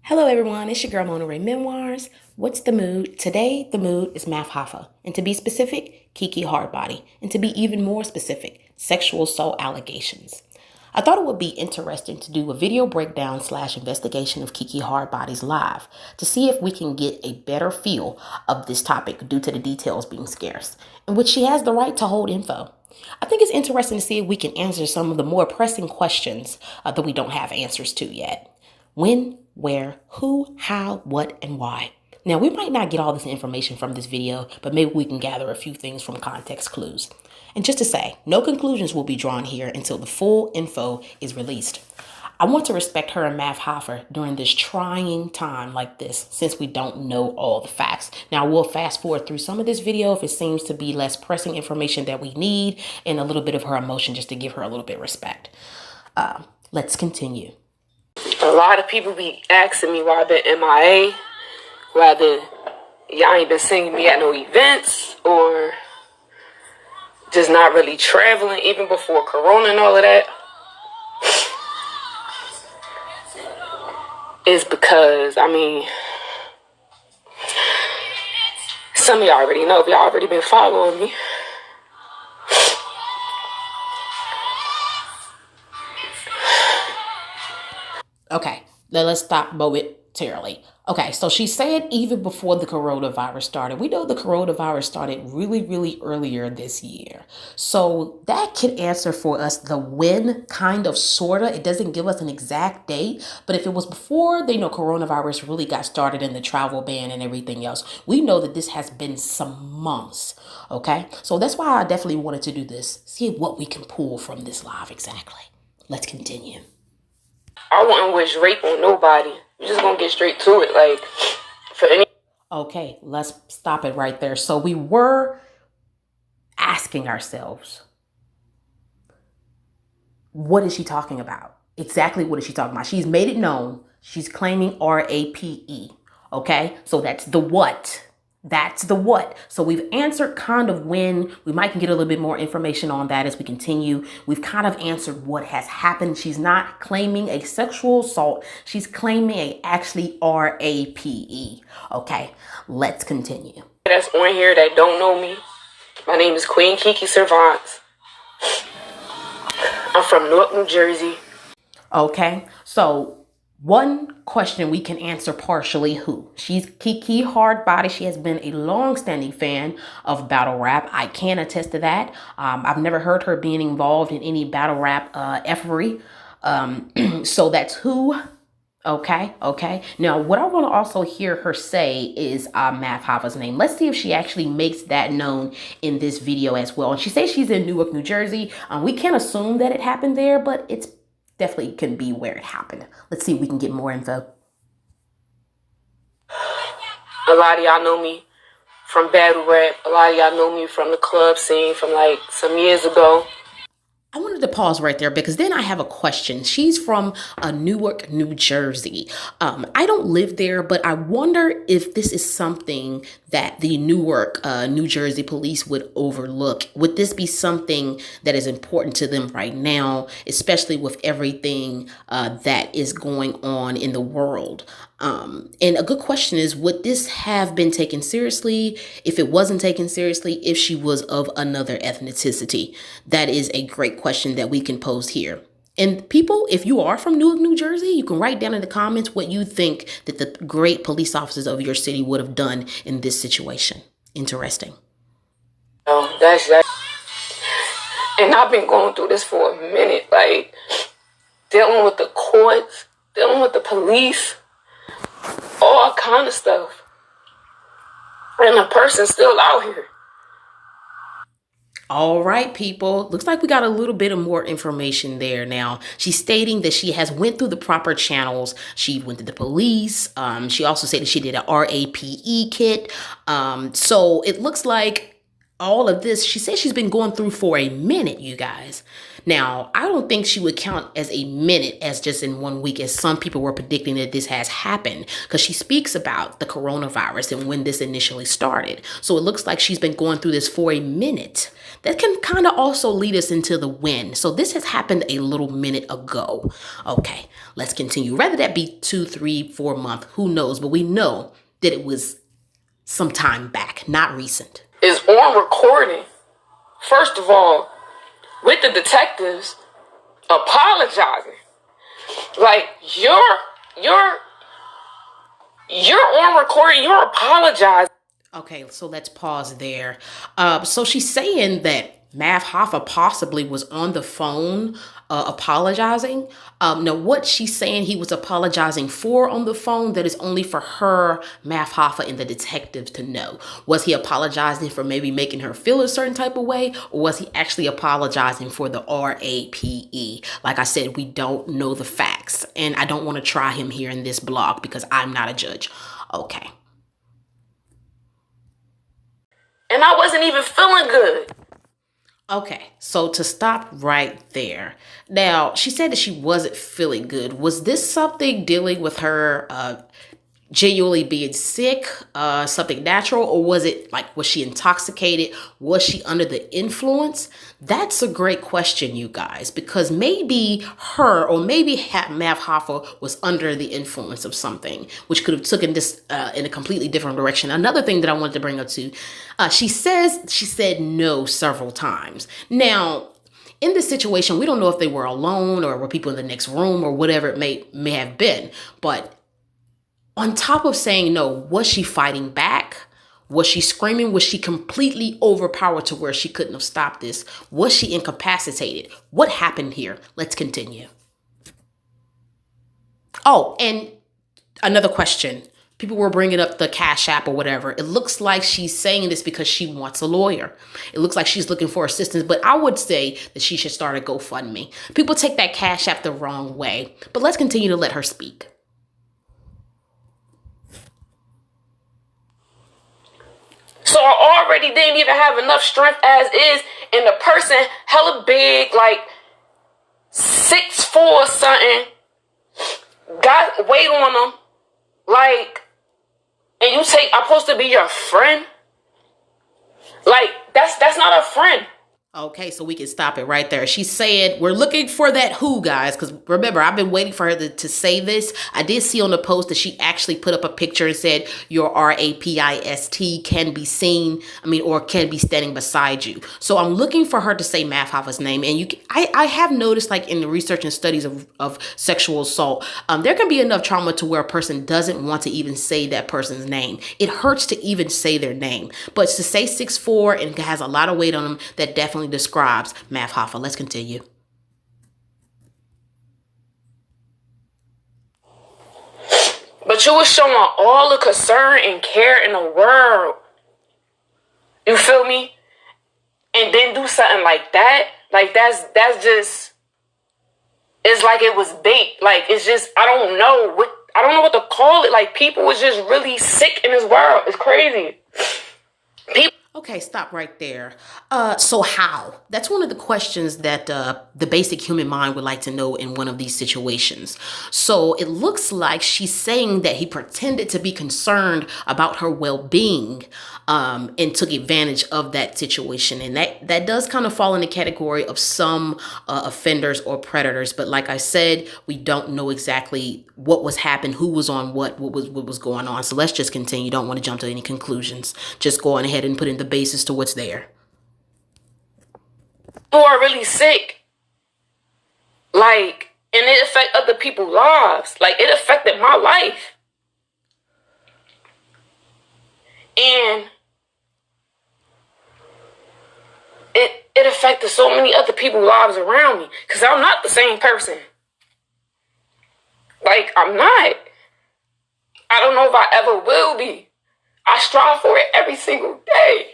Hello everyone, it's your girl Mona Ray Memoirs. What's the mood? Today, the mood is Math Hoffa. And to be specific, Kee Kee Hardbody. And to be even more specific, sexual assault allegations. I thought it would be interesting to do a video breakdown / investigation of Kee Kee Hardbody's live to see if we can get a better feel of this topic due to the details being scarce, in which she has the right to hold info. I think it's interesting to see if we can answer some of the more pressing questions that we don't have answers to yet. When, where, who, how, what, and why. Now, we might not get all this information from this video, but maybe we can gather a few things from context clues. And just to say, no conclusions will be drawn here until the full info is released. I want to respect her and Math Hoffa during this trying time like this, since we don't know all the facts. Now, we'll fast forward through some of this video if it seems to be less pressing information that we need, and a little bit of her emotion just to give her a little bit of respect. Let's continue. A lot of people be asking me why I've been MIA, whether y'all ain't been seeing me at no events or just not really traveling even before Corona and all of that. It's because, some of y'all already know if y'all already been following me. Okay, now let's stop momentarily. Okay, so she said even before the coronavirus started. We know the coronavirus started really earlier this year. So that could answer for us the when, kind of, sorta. It doesn't give us an exact date, but if it was before they know coronavirus really got started and the travel ban and everything else, we know that this has been some months, okay? So that's why I definitely wanted to do this, see what we can pull from this live exactly. Let's continue. I wouldn't wish rape on nobody. We're just gonna get straight to it. Like, for any. Okay, let's stop it right there. So we were asking ourselves, what is she talking about? Exactly what is she talking about? She's made it known. She's claiming RAPE. Okay, so that's the what. That's the what. So we've answered kind of when. We might can get a little bit more information on that as we continue. We've kind of answered what has happened. She's not claiming a sexual assault. She's claiming a actually RAPE. Okay, let's continue. That's on here that don't know me. My name is Queen Kee Kee Servants. I'm from Newark, New Jersey. Okay, so one question we can answer partially who. She's Kee Kee Hardbody. She has been a long-standing fan of battle rap. I can attest to that. I've never heard her being involved in any battle rap effery. So that's who. Okay. Now, what I want to also hear her say is Math Hoffa's name. Let's see if she actually makes that known in this video as well. And she says she's in Newark, New Jersey. We can't assume that it happened there, but it's definitely can be where it happened. Let's see if we can get more info. A lot of y'all know me from battle rap. A lot of y'all know me from the club scene from like some years ago. I wanted to pause right there because then I have a question. She's from Newark, New Jersey. I don't live there, but I wonder if this is something that the Newark, New Jersey police would overlook. Would this be something that is important to them right now, especially with everything that is going on in the world? And a good question is, would this have been taken seriously if it wasn't taken seriously if she was of another ethnicity? That is a great question that we can pose here. And people, if you are from Newark, New Jersey, you can write down in the comments what you think that the great police officers of your city would have done in this situation. Interesting. Oh, that's that. And I've been going through this for a minute, like dealing with the courts, dealing with the police, all kind of stuff. And the person's still out here. All right, people. Looks like we got a little bit of more information there now. She's stating that she has went through the proper channels. She went to the police. She also said that she did an RAPE kit. So it looks like all of this, she says she's been going through for a minute, you guys. Now, I don't think she would count as a minute as just in 1 week, as some people were predicting that this has happened, because she speaks about the coronavirus and when this initially started. So it looks like she's been going through this for a minute. That can kind of also lead us into the when. So this has happened a little minute ago. Okay, let's continue. Rather that be 2, 3, 4 months, who knows? But we know that it was some time back, not recent. Is on recording, first of all, with the detectives apologizing. Like, you're on recording, you're apologizing. Okay, so let's pause there. So she's saying that Math Hoffa possibly was on the phone apologizing. Now, what she's saying he was apologizing for on the phone, that is only for her, Math Hoffa, and the detectives to know. Was he apologizing for maybe making her feel a certain type of way, or was he actually apologizing for the RAPE? Like I said, we don't know the facts, and I don't want to try him here in this blog because I'm not a judge. Okay. And I wasn't even feeling good. Okay, so to stop right there. Now, she said that she wasn't feeling good. Was this something dealing with her genuinely being sick, something natural, or was it like, was she intoxicated? Was she under the influence? That's a great question, you guys, because maybe her or maybe Math Hoffa was under the influence of something, which could have taken this in a completely different direction. Another thing that I wanted to bring up to, she said no several times. Now, in this situation, we don't know if they were alone or were people in the next room or whatever it may have been, but on top of saying no, was she fighting back? Was she screaming? Was she completely overpowered to where she couldn't have stopped this? Was she incapacitated? What happened here? Let's continue. Oh, and another question. People were bringing up the Cash App or whatever. It looks like she's saying this because she wants a lawyer. It looks like she's looking for assistance, but I would say that she should start a GoFundMe. People take that Cash App the wrong way, but let's continue to let her speak. So I already didn't even have enough strength as is, and the person hella big, like 6'4" something, got weight on them, like, and you say I'm supposed to be your friend? Like, that's not a friend. Okay, so we can stop it right there. She said, we're looking for that who, guys, because remember, I've been waiting for her to say this. I did see on the post that she actually put up a picture and said, your RAPIST can be seen, or can be standing beside you. So I'm looking for her to say Math Hoffa's name. And I have noticed, like in the research and studies of sexual assault, there can be enough trauma to where a person doesn't want to even say that person's name. It hurts to even say their name. But to say 6'4" and has a lot of weight on them, that definitely describes Math Hoffa. Let's continue. But you were showing all the concern and care in the world. You feel me? And then do something like that. Like that's just, it's like it was bait. Like it's just, I don't know what to call it. Like people was just really sick in this world. It's crazy. Okay, stop right there. So how? That's one of the questions that the basic human mind would like to know in one of these situations. So it looks like she's saying that he pretended to be concerned about her well-being and took advantage of that situation. And that does kind of fall in the category of some offenders or predators. But like I said, we don't know exactly what was happening, who was on what was going on. So let's just continue. Don't want to jump to any conclusions. Just go on ahead and put in the basis to what's there. Who are really sick. Like, and it affected other people's lives. Like, it affected my life. And it affected so many other people's lives around me. Because I'm not the same person. Like, I'm not. I don't know if I ever will be. I strive for it every single day.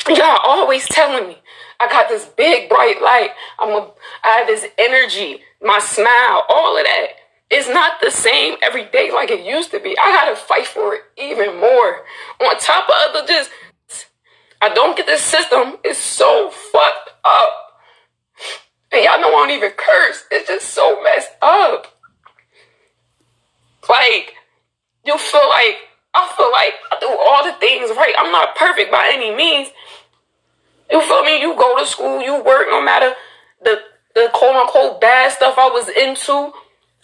Y'all always telling me I got this big bright light. I have this energy, my smile, all of that. It's not the same every day like it used to be. I gotta fight for it even more. On top of other just I don't get the system. It's so fucked up. And y'all know I don't even curse. It's just so messed up. Like, I feel like I do all the things right. I'm not perfect by any means. You feel me? You go to school, you work, no matter the quote unquote bad stuff I was into.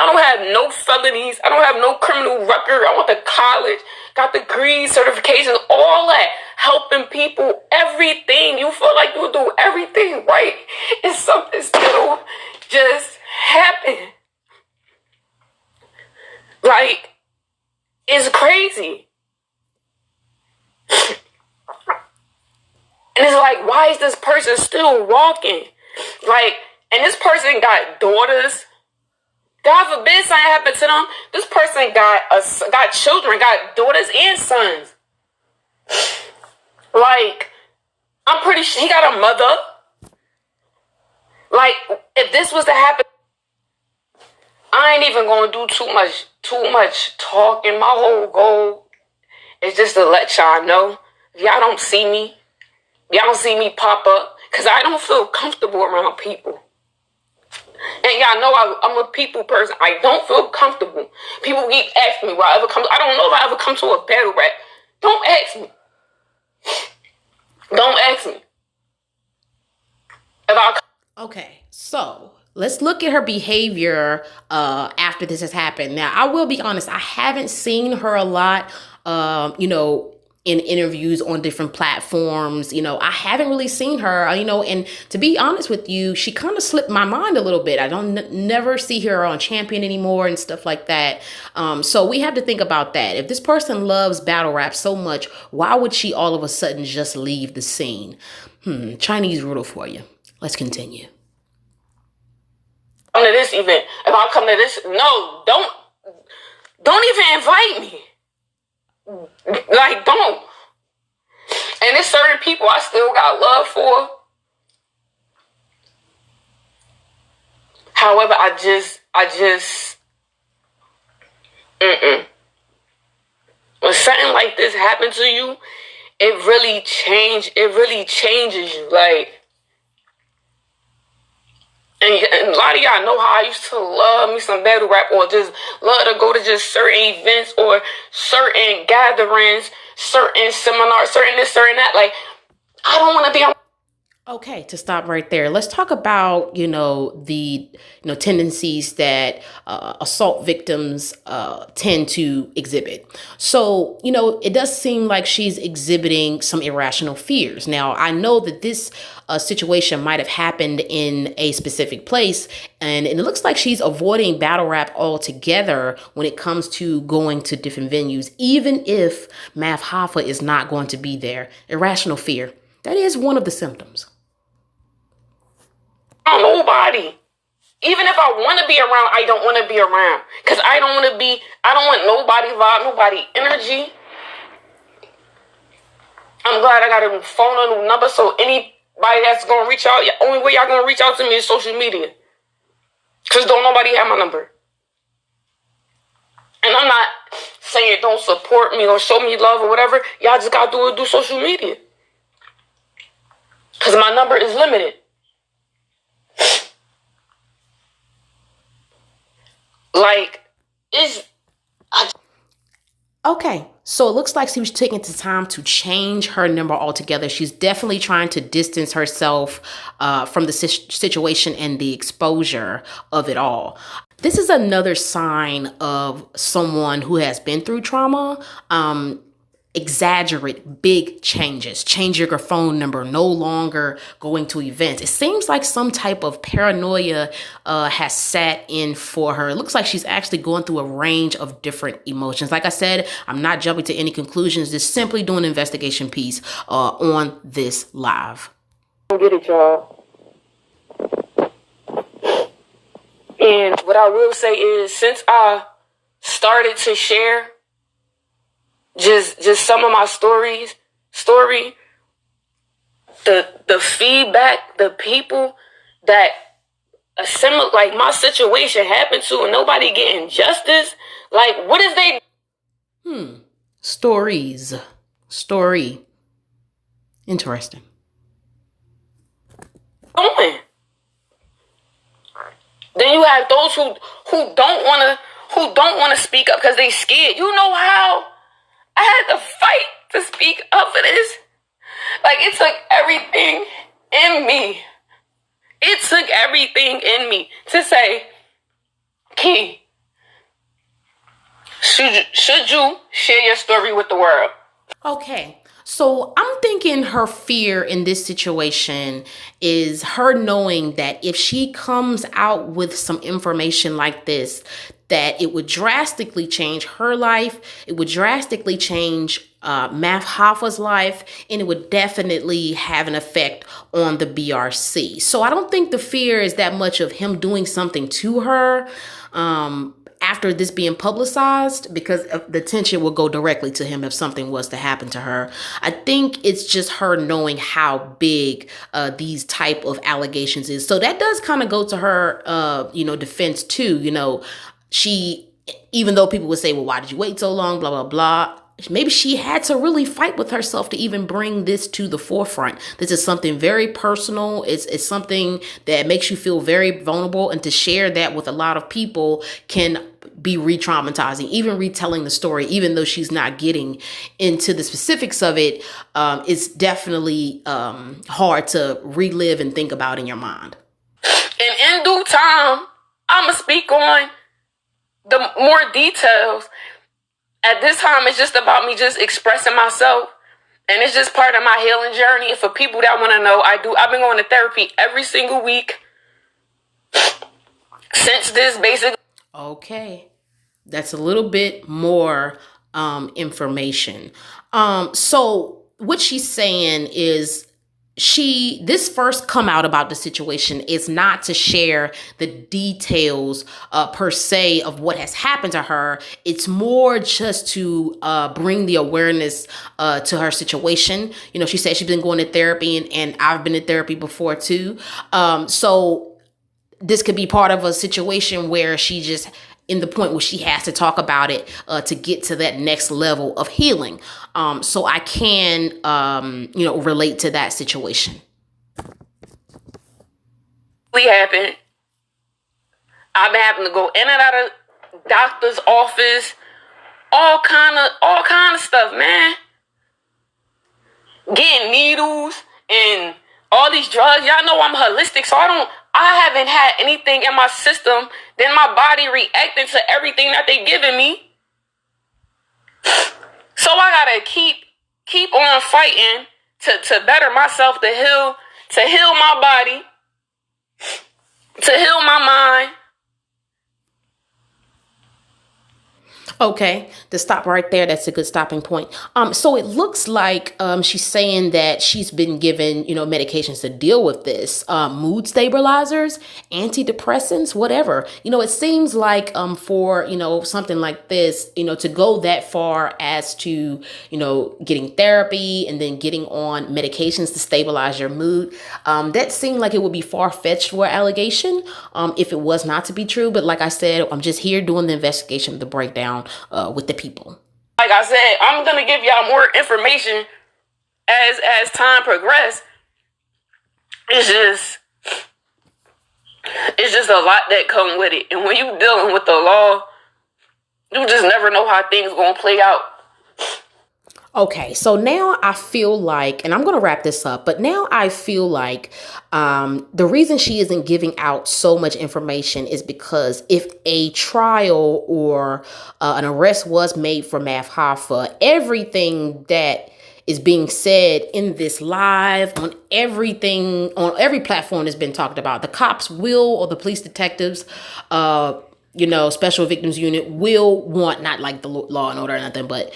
I don't have no felonies. I don't have no criminal record. I went to college, got degrees, certifications, all that. Helping people, everything. You feel like you do everything right. And something still just happened. Like, it's crazy. And it's like, why is this person still walking? Like, and this person got daughters. God forbid something happened to them. This person got children, got daughters and sons. Like, I'm pretty sure he got a mother. Like, if this was to happen, I ain't even gonna do too much talking. My whole goal is just to let y'all know, if y'all don't see me, y'all don't see me pop up, because I don't feel comfortable around people. And y'all know I'm a people person. I don't feel comfortable. People keep asking me why I ever come. I don't know if I ever come to a battle rap. Don't ask me. Don't ask me. Okay, so let's look at her behavior after this has happened. Now, I will be honest, I haven't seen her a lot, in interviews on different platforms. I haven't really seen her, and to be honest with you, she kind of slipped my mind a little bit. I don't never see her on Champion anymore and stuff like that. So we have to think about that. If this person loves battle rap so much, why would she all of a sudden just leave the scene? Chinese riddle for you. Let's continue. Come to this event. If I come to this, no, don't even invite me. Like, don't. And there's certain people I still got love for. However, I just when something like this happens to you, it really changes you. Like, and a lot of y'all know how I used to love me some battle rap, or just love to go to just certain events or certain gatherings, certain seminars, certain this, certain that. Like, I don't want to be on. Okay, to stop right there, let's talk about, the tendencies that assault victims tend to exhibit. So, it does seem like she's exhibiting some irrational fears. Now, I know that this situation might have happened in a specific place, and it looks like she's avoiding battle rap altogether when it comes to going to different venues, even if Math Hoffa is not going to be there. Irrational fear. That is one of the symptoms. Nobody. Even if I want to be around, I don't want to be around. Because I don't want nobody vibe, nobody energy. I'm glad I got a phone and a number, so anybody that's going to reach out, the only way y'all going to reach out to me is social media. Because don't nobody have my number. And I'm not saying don't support me or show me love or whatever. Y'all just got to do social media. Because my number is limited. Like, okay, so it looks like she was taking the time to change her number altogether. She's definitely trying to distance herself from the situation and the exposure of it all. This is another sign of someone who has been through trauma. Exaggerate big changes, change your phone number, no longer going to events. It seems like some type of paranoia has sat in for her. It looks like she's actually going through a range of different emotions. Like I said, I'm not jumping to any conclusions, just simply doing an investigation piece on this live. Get it, y'all. And what I will say is, since I started to share just some of my story, the feedback, the people that similar, like my situation happened to, and nobody getting justice. Like, what is they? Story. Interesting. Doing. Then you have those who don't want to speak up because they scared. You know how I had to fight to speak up for this? Like, it took everything in me. It took everything in me to say, Kee, should you share your story with the world? Okay. So I'm thinking her fear in this situation is her knowing that if she comes out with some information like this, that it would drastically change her life. It would drastically change Math Hoffa's life, and it would definitely have an effect on the BRC. So I don't think the fear is that much of him doing something to her after this being publicized, because the attention will go directly to him if something was to happen to her. I think it's just her knowing how big these type of allegations is. So that does kind of go to her, defense too. She, even though people would say, well, why did you wait so long, blah, blah, blah. Maybe she had to really fight with herself to even bring this to the forefront. This is something very personal. It's something that makes you feel very vulnerable, and to share that with a lot of people can be re-traumatizing. Even retelling the story, even though she's not getting into the specifics of it, it's definitely hard to relive and think about in your mind. And in due time, I'm going to speak on the more details. At this time, it's just about me just expressing myself. And it's just part of my healing journey. And for people that want to know, I've been going to therapy every single week since this, basically. Okay. That's a little bit more information. So what she's saying is, this first come out about the situation is not to share the details per se of what has happened to her. It's more just to bring the awareness to her situation. She said she's been going to therapy, and I've been in therapy before too. So this could be part of a situation where she just in the point where she has to talk about it to get to that next level of healing. So I can, relate to that situation. Happened. I've been having to go in and out of doctor's office, all kind of stuff, man. Getting needles and all these drugs. Y'all know I'm holistic, so I haven't had anything in my system, then my body reacting to everything that they giving me. So I gotta keep on fighting to better myself, to heal my body, to heal my mind. Okay, to stop right there, that's a good stopping point. So it looks like she's saying that she's been given, medications to deal with this, mood stabilizers, antidepressants, whatever. It seems like for, something like this, to go that far as to, getting therapy and then getting on medications to stabilize your mood, that seemed like it would be far-fetched for an allegation if it was not to be true. But like I said, I'm just here doing the investigation, the breakdown with the people. Like I said, I'm gonna give y'all more information as time progresses. It's just a lot that come with it, and when you dealing with the law, you just never know how things gonna play out. Okay, so now I feel like, and I'm going to wrap this up, but now I feel like the reason she isn't giving out so much information is because if a trial or an arrest was made for Math Hoffa, everything that is being said in this live, on every platform has been talked about. The cops or the police detectives, special victims unit will want, not like the Law and Order or nothing, but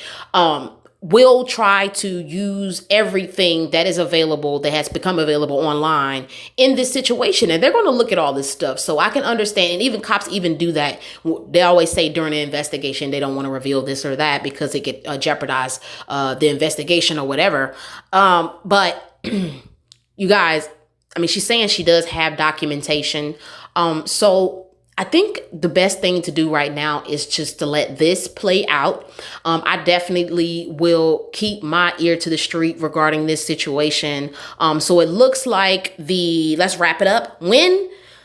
will try to use everything that is available, that has become available online in this situation. And they're going to look at all this stuff. So I can understand. And even cops even do that. They always say during the investigation, they don't want to reveal this or that because it could jeopardize the investigation or whatever. But you guys, she's saying she does have documentation. So I think the best thing to do right now is just to let this play out. I definitely will keep my ear to the street regarding this situation. So it looks like let's wrap it up.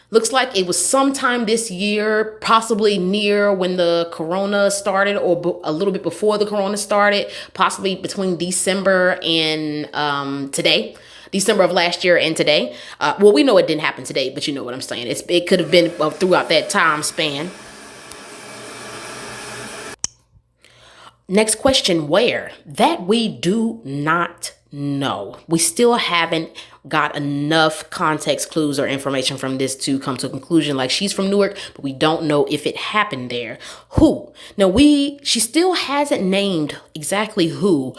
Looks like it was sometime this year, possibly near when the corona started or a little bit before the corona started, possibly between December and today. December of last year and today. Well, we know it didn't happen today, but you know what I'm saying. It could have been throughout that time span. Next question, where? That we do not know. We still haven't got enough context clues or information from this to come to a conclusion. Like, she's from Newark, but we don't know if it happened there. Who? Now, she still hasn't named exactly who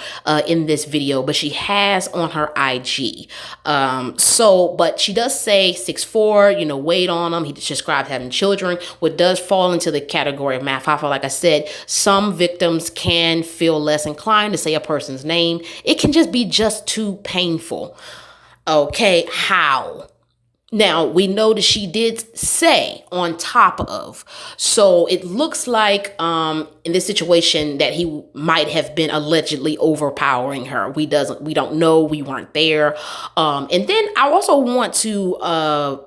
in this video, but she has on her IG. But she does say 6'4", weight on him. He described having children, what does fall into the category of Math Hoffa. Like I said, some victims can feel less inclined to say a person's name. It can just be just too painful. Okay, how? Now, we know that she did say on top of. So it looks like in this situation that he might have been allegedly overpowering her. We don't know. We weren't there. And then I also want to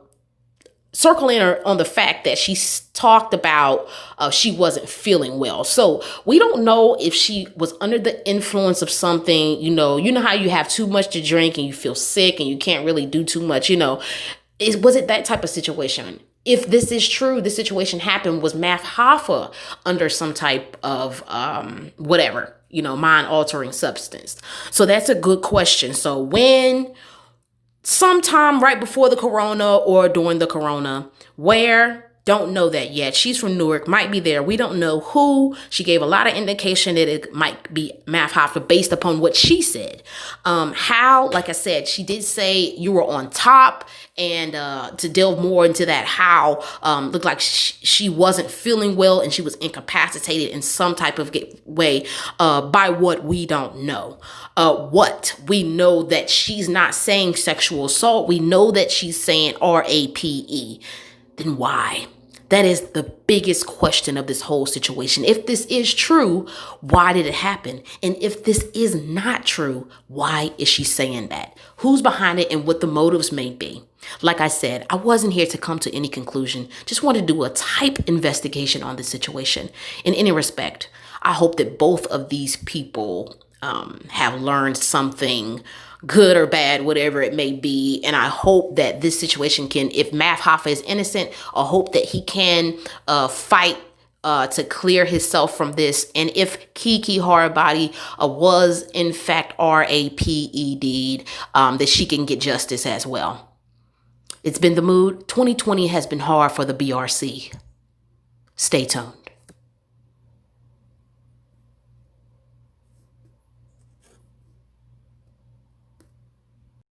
circle in on the fact that she talked about she wasn't feeling well. So we don't know if she was under the influence of something. You know how you have too much to drink and you feel sick and you can't really do too much. Was it that type of situation? If this is true, this situation happened, was Math Hoffa under some type of mind-altering substance? So that's a good question. So when? Sometime right before the corona or during the corona. Where? Don't know that yet. She's from Newark, might be there. We don't know who. She gave a lot of indication that it might be Math Hoffa based upon what she said. How? Like I said, she did say you were on top. And to delve more into that, how looked like she wasn't feeling well and she was incapacitated in some type of way by what we don't know. What we know that she's not saying sexual assault. We know that she's saying RAPE. Then why? That is the biggest question of this whole situation. If this is true, why did it happen? And if this is not true, why is she saying that? Who's behind it and what the motives may be? Like I said, I wasn't here to come to any conclusion. Just want to do a type investigation on this situation. In any respect, I hope that both of these people have learned something, good or bad, whatever it may be. And I hope that this situation can, if Math Hoffa is innocent, I hope that he can fight to clear himself from this. And if Kee Kee Hardbody was in fact RAPE'd, that she can get justice as well. It's been The Mood. 2020 has been hard for the BRC. Stay tuned.